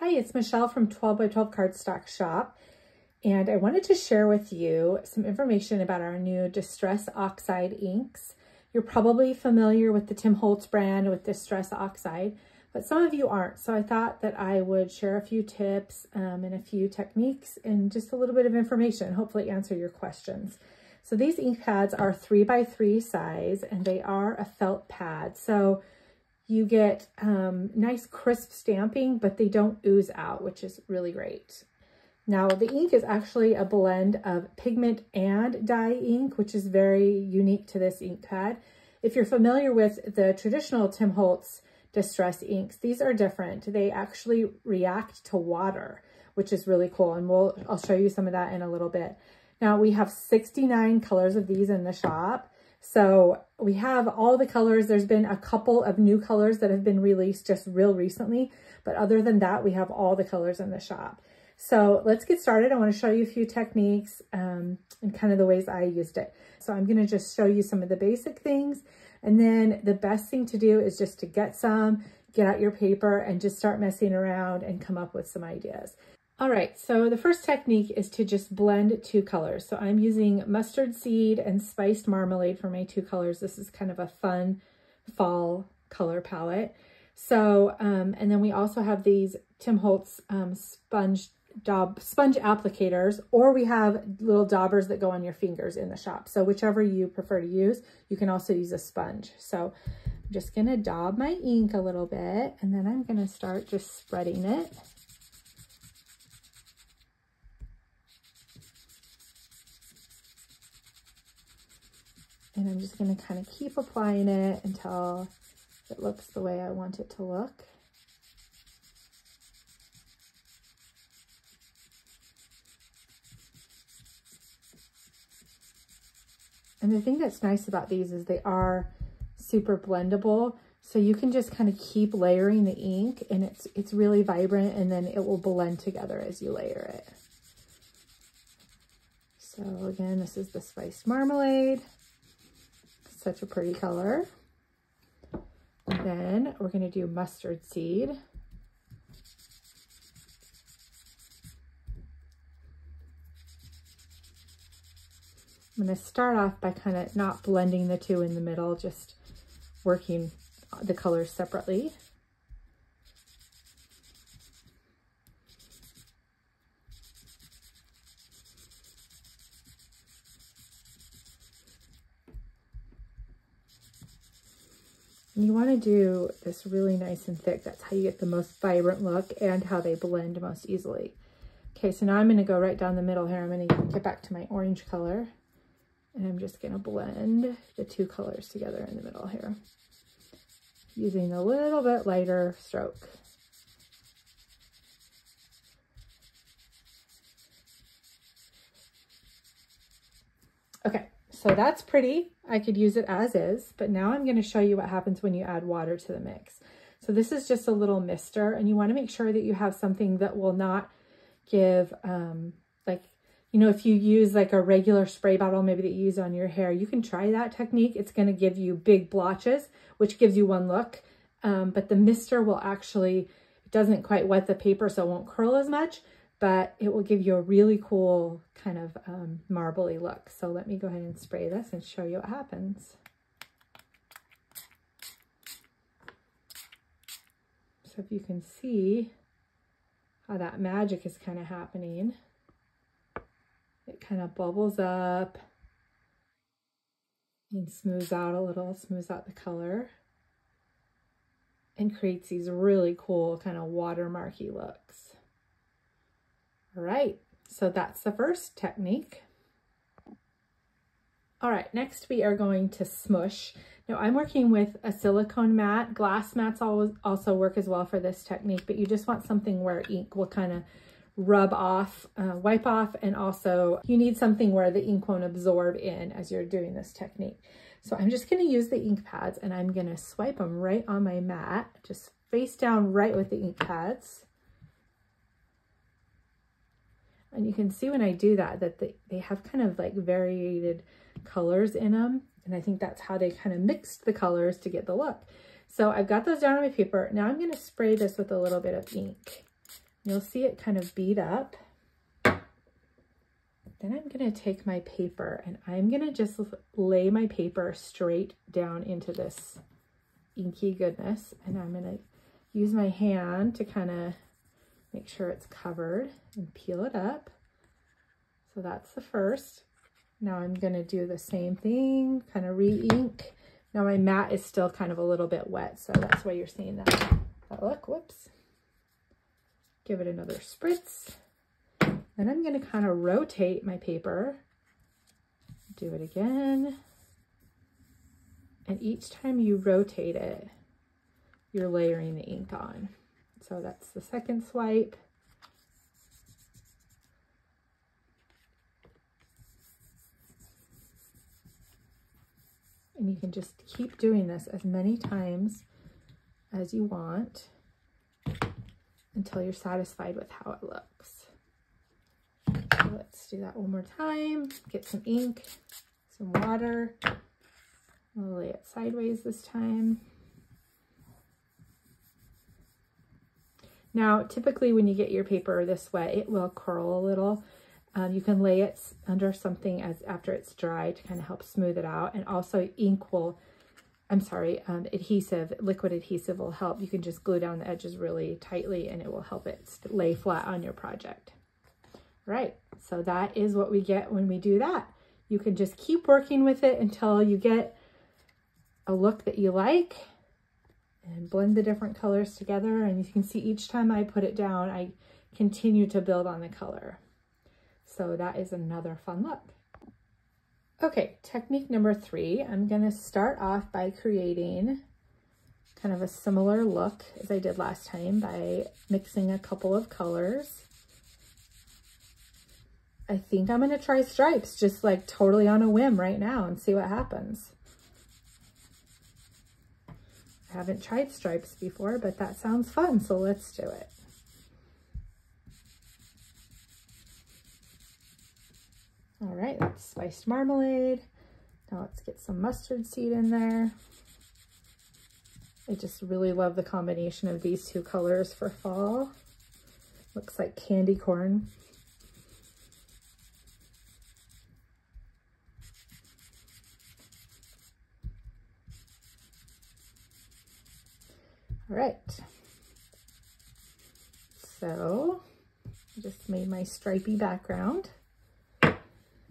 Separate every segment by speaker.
Speaker 1: Hi, it's Michelle from 12 by 12 Cardstock Shop, and I wanted to share with you some information about our new Distress Oxide inks. You're probably familiar with the Tim Holtz brand with Distress Oxide, but some of you aren't, so I thought that I would share a few tips and a few techniques and just a little bit of information, hopefully answer your questions. So these ink pads are 3 by 3 size, and they are a felt pad. So you get nice crisp stamping, but they don't ooze out, which is really great. Now, the ink is actually a blend of pigment and dye ink, which is very unique to this ink pad. If you're familiar with the traditional Tim Holtz Distress inks, these are different. They actually react to water, which is really cool, and I'll show you some of that in a little bit. Now, we have 69 colors of these in the shop. So we have all the colors. There's been a couple of new colors that have been released just real recently, but other than that, we have all the colors in the shop. So let's get started. I want to show you a few techniques and kind of the ways I used it. So I'm going to just show you some of the basic things. And then the best thing to do is just to get out your paper and just start messing around and come up with some ideas. All right, so the first technique is to just blend two colors. So I'm using mustard seed and spiced marmalade for my two colors. This is kind of a fun fall color palette. So, and then we also have these Tim Holtz sponge applicators, or we have little daubers that go on your fingers in the shop. So whichever you prefer to use, you can also use a sponge. So I'm just gonna daub my ink a little bit, and then I'm gonna start just spreading it. And I'm just going to kind of keep applying it until it looks the way I want it to look. And the thing that's nice about these is they are super blendable. So you can just kind of keep layering the ink, and it's really vibrant, and then it will blend together as you layer it. So again, this is the spiced marmalade. Such a pretty color. And then we're going to do mustard seed. I'm going to start off by kind of not blending the two in the middle, just working the colors separately. And you want to do this really nice and thick. That's how you get the most vibrant look and how they blend most easily. Okay, so now I'm going to go right down the middle here. I'm going to get back to my orange color, and I'm just going to blend the two colors together in the middle here, using a little bit lighter stroke. Okay. So that's pretty. I could use it as is, but now I'm going to show you what happens when you add water to the mix. So this is just a little mister, and you want to make sure that you have something that will not give, if you use like a regular spray bottle, maybe that you use on your hair, you can try that technique. It's going to give you big blotches, which gives you one look. But the mister will actually, it doesn't quite wet the paper, so it won't curl as much, but it will give you a really cool kind of marbly look. So let me go ahead and spray this and show you what happens. So if you can see how that magic is kind of happening, it kind of bubbles up and smooths out a little, smooths out the color, and creates these really cool kind of watermarky looks. All right, so that's the first technique. All right, next we are going to smush. Now I'm working with a silicone mat. Glass mats also work as well for this technique, but you just want something where ink will kind of rub off, wipe off, and also you need something where the ink won't absorb in as you're doing this technique. So I'm just going to use the ink pads, and I'm going to swipe them right on my mat, just face down right with the ink pads. And you can see when I do that, they have kind of like variated colors in them. And I think that's how they kind of mixed the colors to get the look. So I've got those down on my paper. Now I'm going to spray this with a little bit of ink. You'll see it kind of bead up. Then I'm going to take my paper and I'm going to just lay my paper straight down into this inky goodness. And I'm going to use my hand to kind of make sure it's covered and peel it up. So that's the first. Now I'm going to do the same thing, kind of re-ink. Now my mat is still kind of a little bit wet, so that's why you're seeing that look. Whoops. Give it another spritz. Then I'm going to kind of rotate my paper. Do it again. And each time you rotate it, you're layering the ink on. So that's the second swipe. And you can just keep doing this as many times as you want until you're satisfied with how it looks. So let's do that one more time. Get some ink, some water. I'll lay it sideways this time. Now, typically when you get your paper this wet, it will curl a little. You can lay it under something after it's dry to kind of help smooth it out. And also adhesive, liquid adhesive will help. You can just glue down the edges really tightly and it will help it lay flat on your project. Right, so that is what we get when we do that. You can just keep working with it until you get a look that you like and blend the different colors together. And you can see each time I put it down, I continue to build on the color. So that is another fun look. Okay, technique number 3, I'm going to start off by creating kind of a similar look as I did last time by mixing a couple of colors. I think I'm going to try stripes just like totally on a whim right now and see what happens. I haven't tried stripes before, but that sounds fun, so let's do it. All right, that's spiced marmalade. Now let's get some mustard seed in there. I just really love the combination of these two colors for fall. Looks like candy corn. All right, so I just made my stripy background.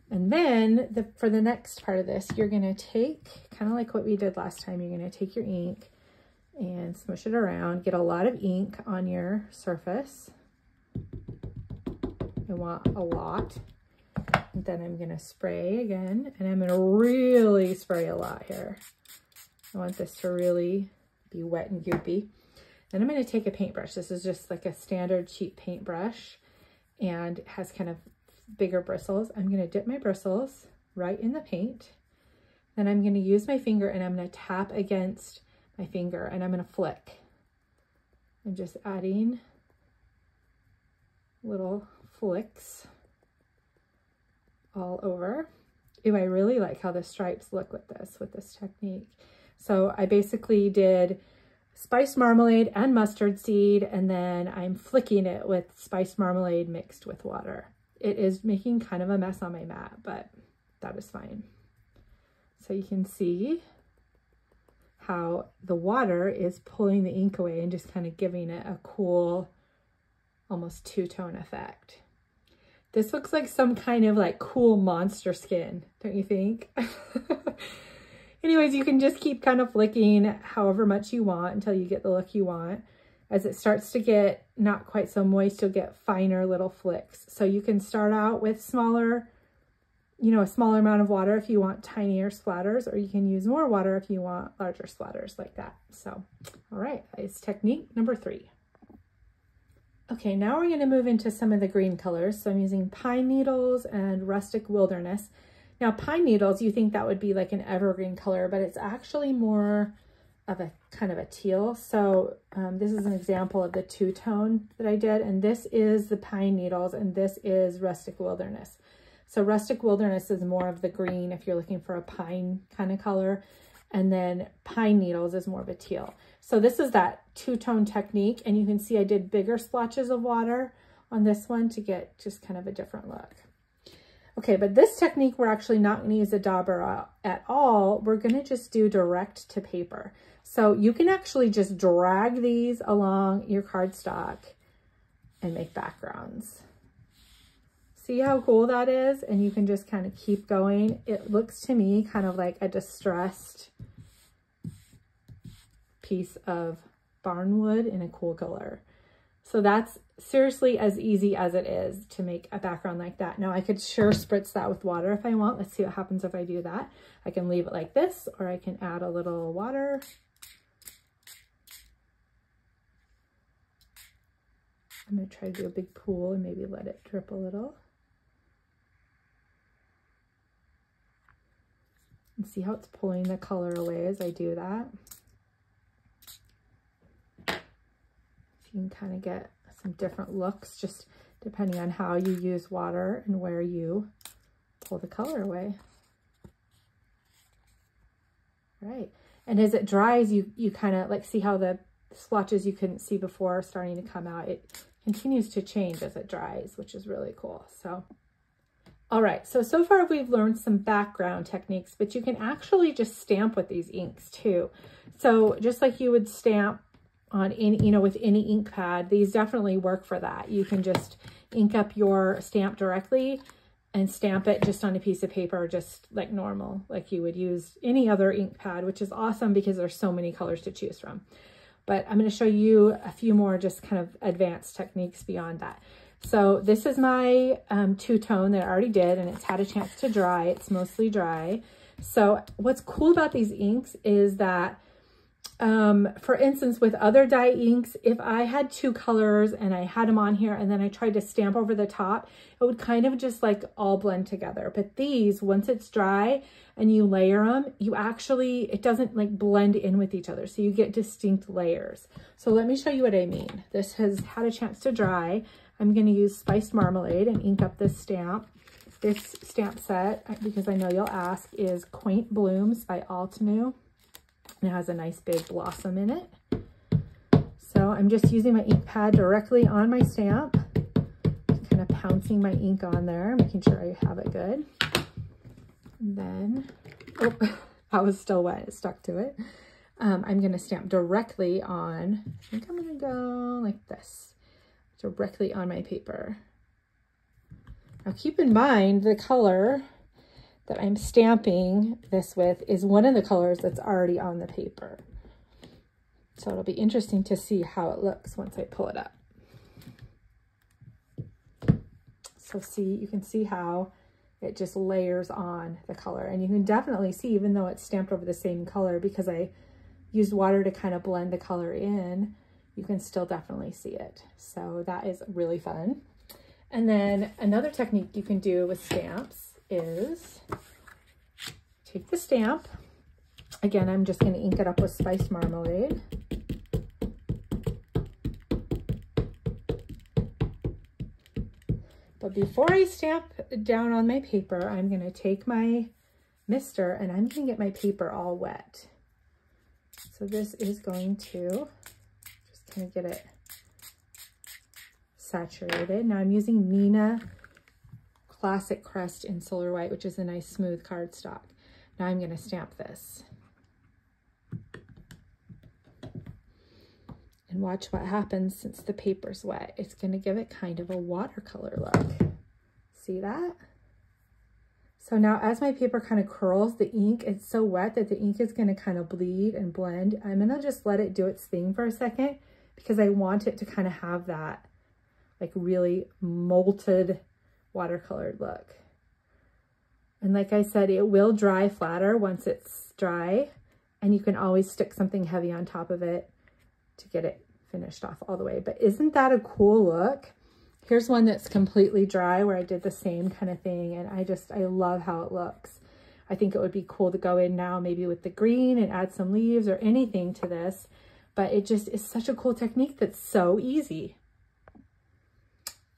Speaker 1: And then for the next part of this, you're going to take, kind of like what we did last time, you're going to take your ink and smush it around, get a lot of ink on your surface. I want a lot. And then I'm going to spray again, and I'm going to really spray a lot here. I want this to really be wet and goopy. Then I'm going to take a paintbrush. This is just like a standard cheap paintbrush, and it has kind of bigger bristles. I'm going to dip my bristles right in the paint. Then I'm going to use my finger and I'm going to tap against my finger and I'm going to flick. I'm just adding little flicks all over. Ooh, I really like how the stripes look with this technique. So I basically did spiced marmalade and mustard seed, and then I'm flicking it with spiced marmalade mixed with water. It is making kind of a mess on my mat, but that is fine. So you can see how the water is pulling the ink away and just kind of giving it a cool, almost two-tone effect. This looks like some kind of like cool monster skin, don't you think? Anyways, you can just keep kind of flicking however much you want until you get the look you want. As it starts to get not quite so moist, you'll get finer little flicks. So you can start out with smaller, a smaller amount of water if you want tinier splatters, or you can use more water if you want larger splatters like that. So, all right, that is technique number 3. Okay, now we're going to move into some of the green colors. So I'm using pine needles and rustic wilderness. Now, pine needles, you think that would be like an evergreen color, but it's actually more of a kind of a teal. So this is an example of the two-tone that I did, and this is the pine needles and this is rustic wilderness. So rustic wilderness is more of the green if you're looking for a pine kind of color, and then pine needles is more of a teal. So this is that two-tone technique, and you can see I did bigger splotches of water on this one to get just kind of a different look. Okay, but this technique, we're actually not going to use a dauber at all. We're going to just do direct to paper. So you can actually just drag these along your cardstock and make backgrounds. See how cool that is? And you can just kind of keep going. It looks to me kind of like a distressed piece of barnwood in a cool color. So that's seriously as easy as it is to make a background like that. Now I could sure spritz that with water if I want. Let's see what happens if I do that. I can leave it like this, or I can add a little water. I'm going to try to do a big pool and maybe let it drip a little. And see how it's pulling the color away as I do that. So you can kind of get some different looks just depending on how you use water and where you pull the color away. Right. And as it dries, you kind of like see how the splotches you couldn't see before are starting to come out. It continues to change as it dries, which is really cool. So, all right. So far we've learned some background techniques, but you can actually just stamp with these inks too. So just like you would stamp on any, you know, with any ink pad, these definitely work for that. You can just ink up your stamp directly and stamp it just on a piece of paper, just like normal, like you would use any other ink pad, which is awesome because there's so many colors to choose from. But I'm going to show you a few more just kind of advanced techniques beyond that. So this is my two-tone that I already did, and it's had a chance to dry. It's mostly dry. So what's cool about these inks is that, for instance, with other dye inks, if I had two colors and I had them on here and then I tried to stamp over the top, it would kind of just like all blend together. But these, once it's dry and you layer them, you actually, it doesn't like blend in with each other. So you get distinct layers. So let me show you what I mean. This has had a chance to dry. I'm going to use spiced marmalade and ink up this stamp. This stamp set, because I know you'll ask, is Quaint Blooms by Altenew. It has a nice big blossom in it. So I'm just using my ink pad directly on my stamp, kind of pouncing my ink on there, making sure I have it good. And then, oh, that was still wet, it stuck to it. I'm going to stamp directly on, I think I'm going to go like this, directly on my paper. Now keep in mind the color that I'm stamping this with is one of the colors that's already on the paper. So it'll be interesting to see how it looks once I pull it up. So see, you can see how it just layers on the color, and you can definitely see, even though it's stamped over the same color, because I used water to kind of blend the color in, you can still definitely see it. So that is really fun. And then another technique you can do with stamps is take the stamp. Again, I'm just going to ink it up with spiced marmalade. But before I stamp down on my paper, I'm going to take my mister and I'm going to get my paper all wet. So this is going to just kind of get it saturated. Now I'm using Nina Classic Crest in Solar White, which is a nice smooth cardstock. Now I'm going to stamp this. And watch what happens since the paper's wet. It's going to give it kind of a watercolor look. See that? So now as my paper kind of curls, the ink, it's so wet that the ink is going to kind of bleed and blend. I'm going to just let it do its thing for a second because I want it to kind of have that like really molted watercolored look. And like I said, it will dry flatter once it's dry, and you can always stick something heavy on top of it to get it finished off all the way. But isn't that a cool look? Here's one that's completely dry where I did the same kind of thing, and I love how it looks. I think it would be cool to go in now maybe with the green and add some leaves or anything to this, but it just is such a cool technique that's so easy.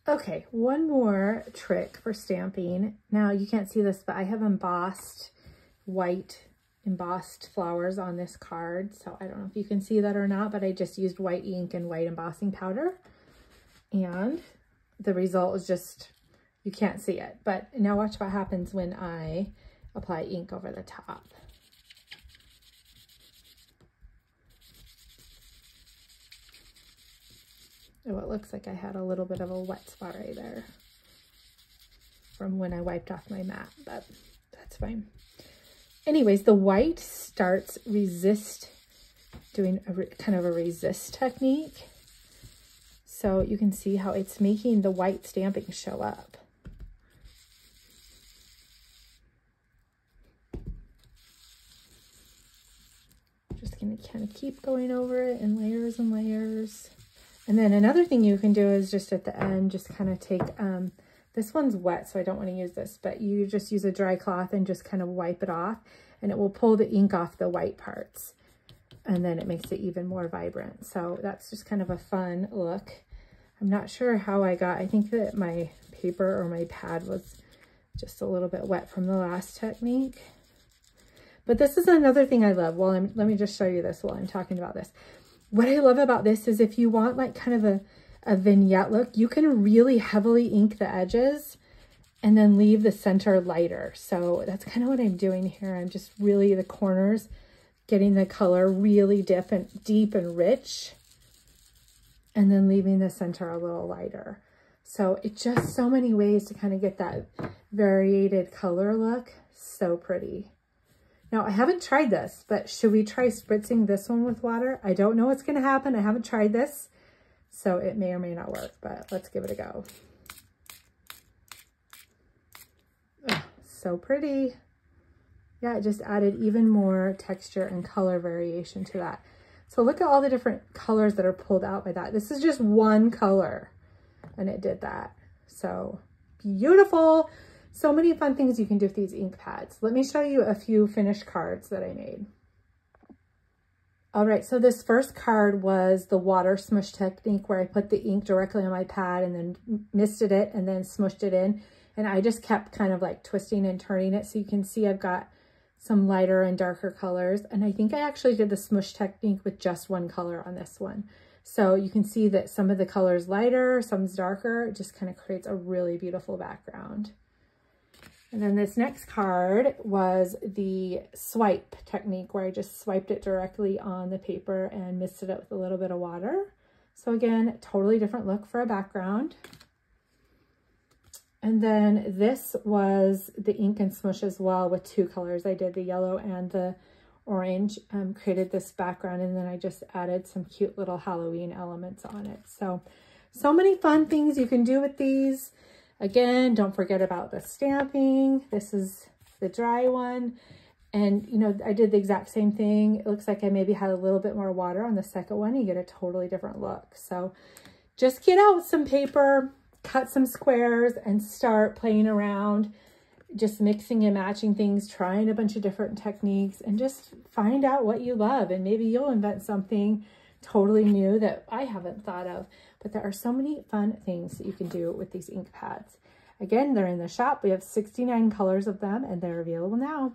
Speaker 1: Okay, one more trick for stamping. Now you can't see this, but I have embossed white embossed flowers on this card. So I don't know if you can see that or not, but I just used white ink and white embossing powder. And the result is just, you can't see it. But now watch what happens when I apply ink over the top. Oh, it looks like I had a little bit of a wet spot right there from when I wiped off my mat, but that's fine. Anyways, the white starts doing kind of a resist technique. So you can see how it's making the white stamping show up. Just gonna kind of keep going over it in layers and layers. And then another thing you can do is just at the end, just kind of take, this one's wet, so I don't want to use this, but you just use a dry cloth and just kind of wipe it off, and it will pull the ink off the white parts. And then it makes it even more vibrant. So that's just kind of a fun look. I'm not sure how I think that my paper or my pad was just a little bit wet from the last technique. But this is another thing I love. Well, let me just show you this while I'm talking about this. What I love about this is if you want like kind of a vignette look, you can really heavily ink the edges and then leave the center lighter. So that's kind of what I'm doing here. I'm just really the corners, getting the color really deep and rich, and then leaving the center a little lighter. So it's just so many ways to kind of get that variated color look. So pretty. Now, I haven't tried this, but should we try spritzing this one with water? I don't know what's going to happen. I haven't tried this, so it may or may not work, but let's give it a go. Oh, so pretty. Yeah, it just added even more texture and color variation to that. So look at all the different colors that are pulled out by that. This is just one color, and it did that. So beautiful. So many fun things you can do with these ink pads. Let me show you a few finished cards that I made. All right, so this first card was the water smush technique where I put the ink directly on my pad and then misted it and then smushed it in. And I just kept kind of like twisting and turning it. So you can see I've got some lighter and darker colors. And I think I actually did the smush technique with just one color on this one. So you can see that some of the color's lighter, some's darker. It just kind of creates a really beautiful background. And then this next card was the swipe technique where I just swiped it directly on the paper and misted it with a little bit of water. So again, totally different look for a background. And then this was the ink and smush as well with two colors. I did the yellow and the orange, created this background, and then I just added some cute little Halloween elements on it. So many fun things you can do with these. Again, don't forget about the stamping. This is the dry one. And, you know, I did the exact same thing. It looks like I maybe had a little bit more water on the second one. You get a totally different look. So just get out some paper, cut some squares, and start playing around, just mixing and matching things, trying a bunch of different techniques, and just find out what you love. And maybe you'll invent something totally new that I haven't thought of. But there are so many fun things that you can do with these ink pads. Again, they're in the shop. We have 69 colors of them, and they're available now.